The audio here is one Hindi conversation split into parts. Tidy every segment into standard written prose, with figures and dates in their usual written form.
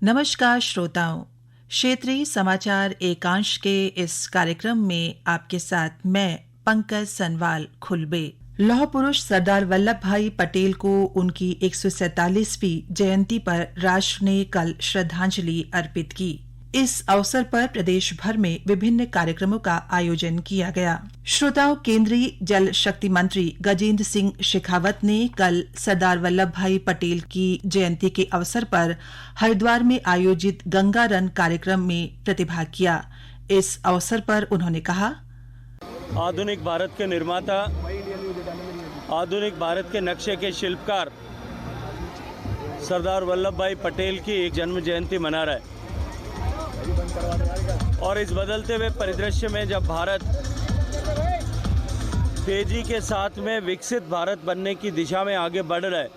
नमस्कार श्रोताओं, क्षेत्रीय समाचार एकांश के इस कार्यक्रम में आपके साथ मैं पंकज सनवाल खुलबे। लौह पुरुष सरदार वल्लभ भाई पटेल को उनकी 147वीं जयंती पर राष्ट्र ने कल श्रद्धांजलि अर्पित की। इस अवसर पर प्रदेश भर में विभिन्न कार्यक्रमों का आयोजन किया गया। श्रोताओं, केंद्रीय जल शक्ति मंत्री गजेंद्र सिंह शेखावत ने कल सरदार वल्लभ भाई पटेल की जयंती के अवसर पर हरिद्वार में आयोजित गंगा रन कार्यक्रम में प्रतिभाग किया। इस अवसर पर उन्होंने कहा, आधुनिक भारत के निर्माता, आधुनिक भारत के नक्शे के शिल्पकार सरदार वल्लभ भाई पटेल की एक जन्म जयंती मना रहा है। और इस बदलते हुए परिदृश्य में जब भारत तेजी के साथ में विकसित भारत बनने की दिशा में आगे बढ़ रहा है,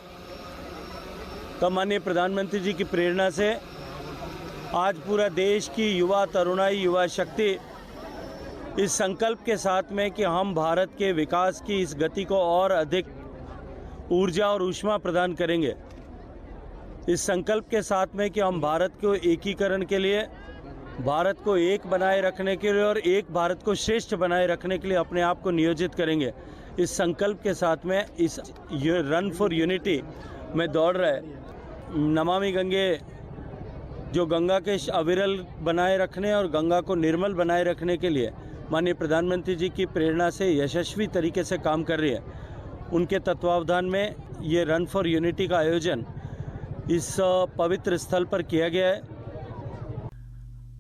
तो माननीय प्रधानमंत्री जी की प्रेरणा से आज पूरा देश की युवा तरुणाई, युवा शक्ति इस संकल्प के साथ में कि हम भारत के विकास की इस गति को और अधिक ऊर्जा और ऊष्मा प्रदान करेंगे, इस संकल्प के साथ में कि हम भारत को एकीकरण के लिए, भारत को एक बनाए रखने के लिए और एक भारत को श्रेष्ठ बनाए रखने के लिए अपने आप को नियोजित करेंगे, इस संकल्प के साथ में इस रन फॉर यूनिटी में दौड़ रहा है। नमामि गंगे, जो गंगा के अविरल बनाए रखने और गंगा को निर्मल बनाए रखने के लिए माननीय प्रधानमंत्री जी की प्रेरणा से यशस्वी तरीके से काम कर रही है, उनके तत्वावधान में ये रन फॉर यूनिटी का आयोजन इस पवित्र स्थल पर किया गया है।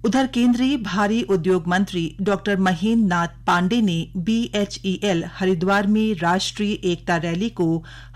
उधर केंद्रीय भारी उद्योग मंत्री डॉक्टर महेंद्र नाथ पांडे ने BHEL हरिद्वार में राष्ट्रीय एकता रैली को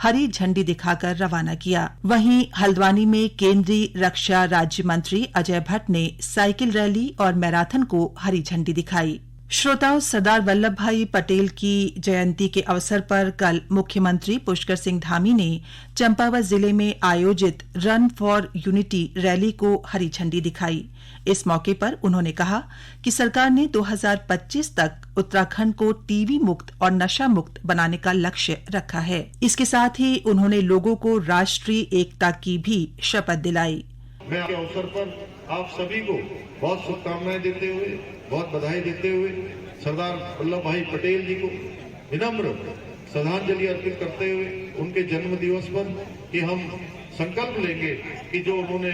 हरी झंडी दिखाकर रवाना किया। वहीं हल्द्वानी में केंद्रीय रक्षा राज्य मंत्री अजय भट्ट ने साइकिल रैली और मैराथन को हरी झंडी दिखाई। श्रोताओं, सरदार वल्लभ भाई पटेल की जयंती के अवसर पर कल मुख्यमंत्री पुष्कर सिंह धामी ने चंपावत जिले में आयोजित रन फॉर यूनिटी रैली को हरी झंडी दिखाई। इस मौके पर उन्होंने कहा कि सरकार ने 2025 तक उत्तराखंड को टीबी मुक्त और नशा मुक्त बनाने का लक्ष्य रखा है। इसके साथ ही उन्होंने लोगों को राष्ट्रीय एकता की भी शपथ दिलाई। मैं के अवसर पर आप सभी को बहुत शुभकामनाएं देते हुए, बहुत बधाई देते हुए सरदार वल्लभ भाई पटेल जी को विनम्र श्रद्धांजलि अर्पित करते हुए उनके जन्म दिवस पर कि हम संकल्प लेंगे कि जो उन्होंने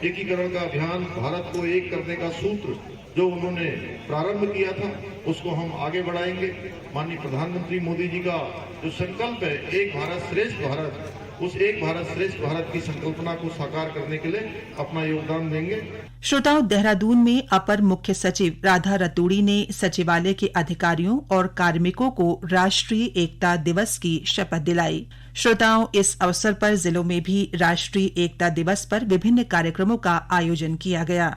एकीकरण का अभियान, भारत को एक करने का सूत्र जो उन्होंने प्रारंभ किया था, उसको हम आगे बढ़ाएंगे। माननीय प्रधानमंत्री मोदी जी का जो संकल्प है एक भारत श्रेष्ठ भारत, उस एक भारत श्रेष्ठ भारत की संकल्पना को साकार करने के लिए अपना योगदान देंगे। श्रोताओं, देहरादून में अपर मुख्य सचिव राधा रतूड़ी ने सचिवालय के अधिकारियों और कार्मिकों को राष्ट्रीय एकता दिवस की शपथ दिलाई। श्रोताओं, इस अवसर पर जिलों में भी राष्ट्रीय एकता दिवस पर विभिन्न कार्यक्रमों का आयोजन किया गया।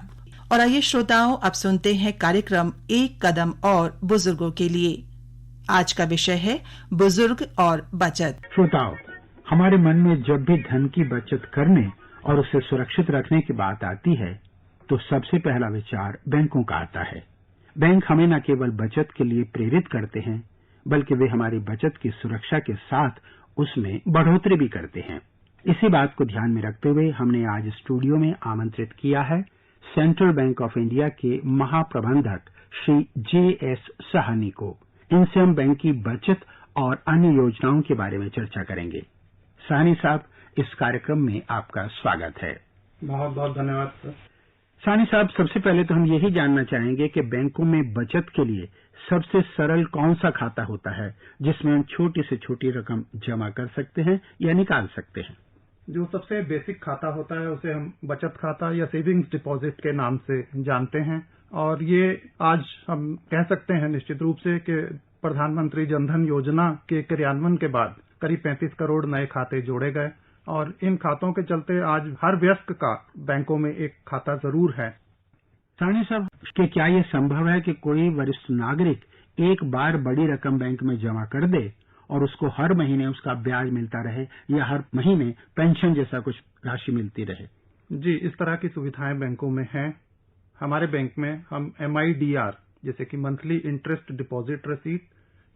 और आइए श्रोताओं, अब सुनते हैं कार्यक्रम एक कदम और बुजुर्गों के लिए। आज का विषय है बुजुर्ग और बचत। श्रोताओं, हमारे मन में जब भी धन की बचत करने और उसे सुरक्षित रखने की बात आती है, तो सबसे पहला विचार बैंकों का आता है। बैंक हमें न केवल बचत के लिए प्रेरित करते हैं, बल्कि वे हमारी बचत की सुरक्षा के साथ उसमें बढ़ोतरी भी करते हैं। इसी बात को ध्यान में रखते हुए हमने आज स्टूडियो में आमंत्रित किया है सेंट्रल बैंक ऑफ इंडिया के महाप्रबंधक श्री JS साहनी को। इनसे हम बैंक की बचत और अन्य योजनाओं के बारे में चर्चा करेंगे। साहनी साहब, इस कार्यक्रम में आपका स्वागत है। बहुत बहुत धन्यवाद सर। साहनी साहब, सबसे पहले तो हम यही जानना चाहेंगे कि बैंकों में बचत के लिए सबसे सरल कौन सा खाता होता है जिसमें हम छोटी से छोटी रकम जमा कर सकते हैं या निकाल सकते हैं? जो सबसे बेसिक खाता होता है उसे हम बचत खाता या सेविंग्स डिपॉजिट के नाम से जानते हैं। और ये आज हम कह सकते हैं निश्चित रूप से कि प्रधानमंत्री जनधन योजना के क्रियान्वयन के बाद करीब 35 करोड़ नए खाते जोड़े गए और इन खातों के चलते आज हर वयस्क का बैंकों में एक खाता जरूर है। साहनी साहब, कि क्या ये संभव है कि कोई वरिष्ठ नागरिक एक बार बड़ी रकम बैंक में जमा कर दे और उसको हर महीने उसका ब्याज मिलता रहे या हर महीने पेंशन जैसा कुछ राशि मिलती रहे? जी, इस तरह की सुविधाएं बैंकों में हैं। हमारे बैंक में हम MIDR जैसे कि मंथली इंटरेस्ट डिपॉजिट रसीद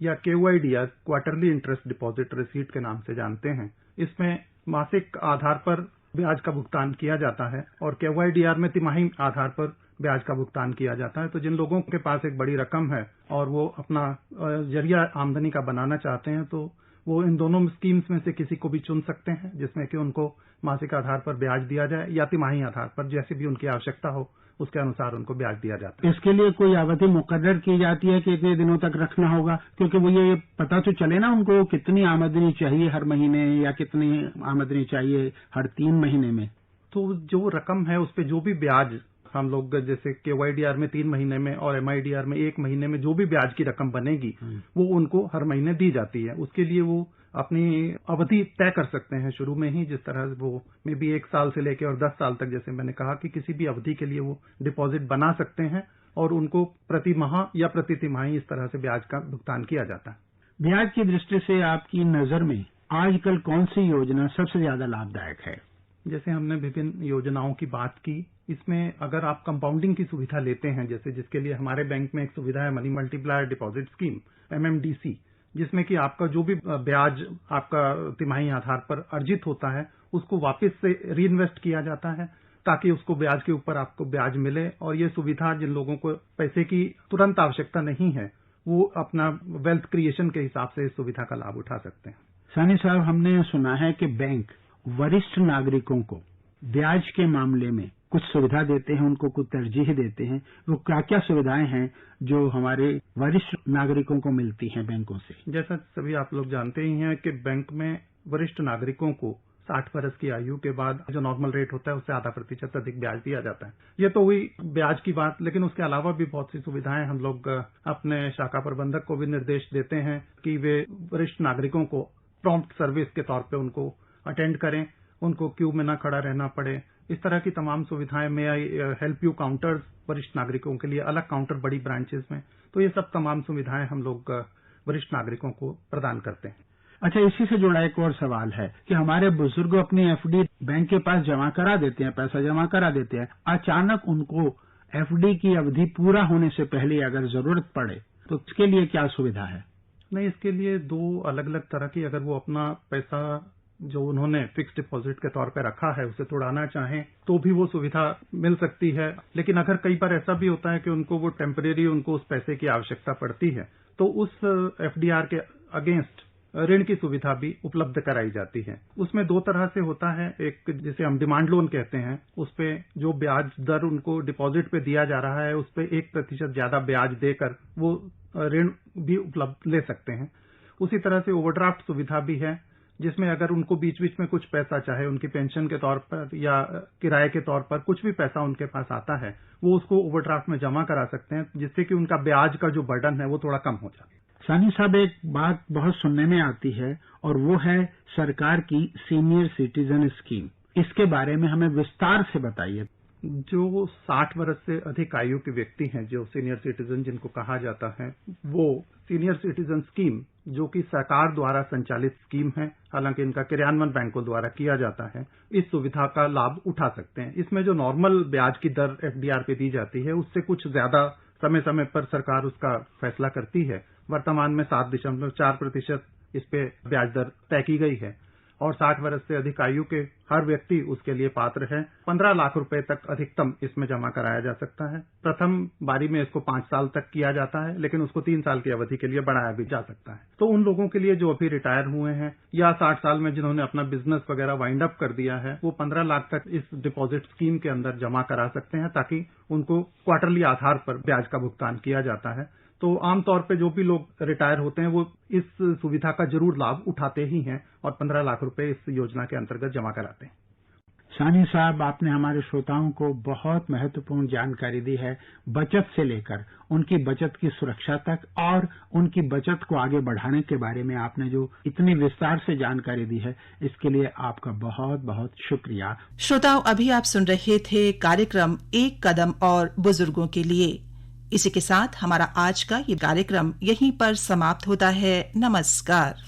या QIDR क्वार्टरली इंटरेस्ट डिपॉजिट रसीद के नाम से जानते हैं। इसमें मासिक आधार पर ब्याज का भुगतान किया जाता है और KYDR में तिमाही आधार पर ब्याज का भुगतान किया जाता है। तो जिन लोगों के पास एक बड़ी रकम है और वो अपना जरिया आमदनी का बनाना चाहते हैं तो वो इन दोनों स्कीम्स में से किसी को भी चुन सकते हैं, जिसमें कि उनको मासिक आधार पर ब्याज दिया जाए या तिमाही आधार पर, जैसे भी उनकी आवश्यकता हो उसके अनुसार उनको ब्याज दिया जाता है। इसके लिए कोई अवधि मुकर्रर की जाती है कि इतने दिनों तक रखना होगा, क्योंकि वो ये पता तो चले ना उनको कितनी आमदनी चाहिए हर महीने या कितनी आमदनी चाहिए हर 3 महीने में। तो जो रकम है उस पे जो भी ब्याज हम लोग जैसे KYDR में 3 महीने में और MIDR में 1 महीने में जो भी ब्याज की रकम बनेगी वो उनको हर महीने दी जाती है। उसके लिए वो अपनी अवधि तय कर सकते हैं शुरू में ही, जिस तरह वो में भी 1 साल से लेकर और 10 साल तक, जैसे मैंने कहा कि किसी भी अवधि के लिए वो डिपॉजिट बना सकते हैं और उनको प्रति माह या प्रति तिमाही इस तरह से ब्याज का भुगतान किया जाता है। ब्याज की दृष्टि से आपकी नजर में आजकल कौन सी योजना सबसे ज्यादा लाभदायक है? जैसे हमने विभिन्न योजनाओं की बात की, इसमें अगर आप कंपाउंडिंग की सुविधा लेते हैं, जैसे जिसके लिए हमारे बैंक में एक सुविधा है money multiplier deposit scheme MMDC, जिसमें कि आपका जो भी ब्याज आपका तिमाही आधार पर अर्जित होता है उसको वापस से रीइन्वेस्ट किया जाता है ताकि उसको ब्याज के ऊपर आपको ब्याज मिले। और ये सुविधा जिन लोगों को पैसे की तुरंत आवश्यकता नहीं है वो अपना वेल्थ क्रिएशन के हिसाब से इस सुविधा का लाभ उठा सकते हैं। सानी साहब, हमने सुना है कि बैंक वरिष्ठ नागरिकों को ब्याज के मामले में कुछ सुविधा देते हैं, उनको कुछ तरजीह देते हैं। वो क्या क्या सुविधाएं हैं जो हमारे वरिष्ठ नागरिकों को मिलती हैं बैंकों से? जैसा सभी आप लोग जानते ही हैं कि बैंक में वरिष्ठ नागरिकों को 60 वर्ष की आयु के बाद जो नॉर्मल रेट होता है उससे आधा % अधिक ब्याज दिया जाता है। ये तो हुई ब्याज की बात, लेकिन उसके अलावा भी बहुत सी सुविधाएं हम लोग अपने शाखा प्रबंधक को भी निर्देश देते हैं कि वे वरिष्ठ नागरिकों को प्रॉम्प्ट सर्विस के तौर पे उनको अटेंड करें, उनको क्यू में ना खड़ा रहना पड़े। इस तरह की तमाम सुविधाएं, मे आई हेल्प यू काउंटर्स वरिष्ठ नागरिकों के लिए, अलग काउंटर बड़ी ब्रांचेस में, तो ये सब तमाम सुविधाएं हम लोग वरिष्ठ नागरिकों को प्रदान करते हैं। अच्छा, इसी से जुड़ा एक और सवाल है कि हमारे बुजुर्ग अपनी FD बैंक के पास जमा करा देते हैं, पैसा जमा करा देते हैं, अचानक उनको FD की अवधि पूरा होने से पहले अगर जरूरत पड़े तो इसके लिए क्या सुविधा है? नहीं, इसके लिए 2 अलग अलग तरह की, अगर वो अपना पैसा जो उन्होंने फिक्स डिपॉजिट के तौर पे रखा है उसे तोड़ाना चाहें तो भी वो सुविधा मिल सकती है। लेकिन अगर कई बार ऐसा भी होता है कि उनको वो टेम्परेरी उनको उस पैसे की आवश्यकता पड़ती है तो उस FDR के अगेंस्ट ऋण की सुविधा भी उपलब्ध कराई जाती है। उसमें 2 तरह से होता है, एक जिसे हम डिमांड लोन कहते हैं, उस पे जो ब्याज दर उनको डिपॉजिट पे दिया जा रहा है उस पे 1% ज्यादा ब्याज देकर वो ऋण भी उपलब्ध ले सकते हैं। उसी तरह से ओवरड्राफ्ट सुविधा भी है, जिसमें अगर उनको बीच बीच में कुछ पैसा, चाहे उनकी पेंशन के तौर पर या किराए के तौर पर कुछ भी पैसा उनके पास आता है, वो उसको ओवरड्राफ्ट में जमा करा सकते हैं, जिससे कि उनका ब्याज का जो बर्डन है वो थोड़ा कम हो जाए। सानी साहब, एक बात बहुत सुनने में आती है और वो है सरकार की सीनियर सिटीजन स्कीम। इसके बारे में हमें विस्तार से बताइए। जो 60 वर्ष से अधिक आयु के व्यक्ति हैं, जो सीनियर सिटीजन जिनको कहा जाता है, वो सीनियर सिटीजन स्कीम जो कि सरकार द्वारा संचालित स्कीम है, हालांकि इनका क्रियान्वयन बैंकों द्वारा किया जाता है, इस सुविधा का लाभ उठा सकते हैं। इसमें जो नॉर्मल ब्याज की दर FDR पे दी जाती है उससे कुछ ज्यादा समय समय पर सरकार उसका फैसला करती है। वर्तमान में 7.4% इस पे ब्याज दर तय की गई है और 60 वर्ष से अधिक आयु के हर व्यक्ति उसके लिए पात्र है। 15 लाख रुपए तक अधिकतम इसमें जमा कराया जा सकता है। प्रथम बारी में इसको 5 साल तक किया जाता है, लेकिन उसको 3 साल की अवधि के लिए बढ़ाया भी जा सकता है। तो उन लोगों के लिए जो अभी रिटायर हुए हैं या 60 साल में जिन्होंने अपना बिजनेस वगैरह वाइंड अप कर दिया है, वो 15 लाख तक इस डिपॉजिट स्कीम के अंदर जमा करा सकते हैं, ताकि उनको क्वार्टरली आधार पर ब्याज का भुगतान किया जाता है। तो आमतौर पे जो भी लोग रिटायर होते हैं वो इस सुविधा का जरूर लाभ उठाते ही हैं और 15 लाख रुपए इस योजना के अंतर्गत जमा कराते हैं। सानी साहब, आपने हमारे श्रोताओं को बहुत महत्वपूर्ण जानकारी दी है, बचत से लेकर उनकी बचत की सुरक्षा तक और उनकी बचत को आगे बढ़ाने के बारे में आपने जो इतनी विस्तार से जानकारी दी है, इसके लिए आपका बहुत बहुत शुक्रिया। श्रोताओं, अभी आप सुन रहे थे कार्यक्रम एक कदम और बुजुर्गों के लिए। इसी के साथ हमारा आज का ये कार्यक्रम यहीं पर समाप्त होता है। नमस्कार।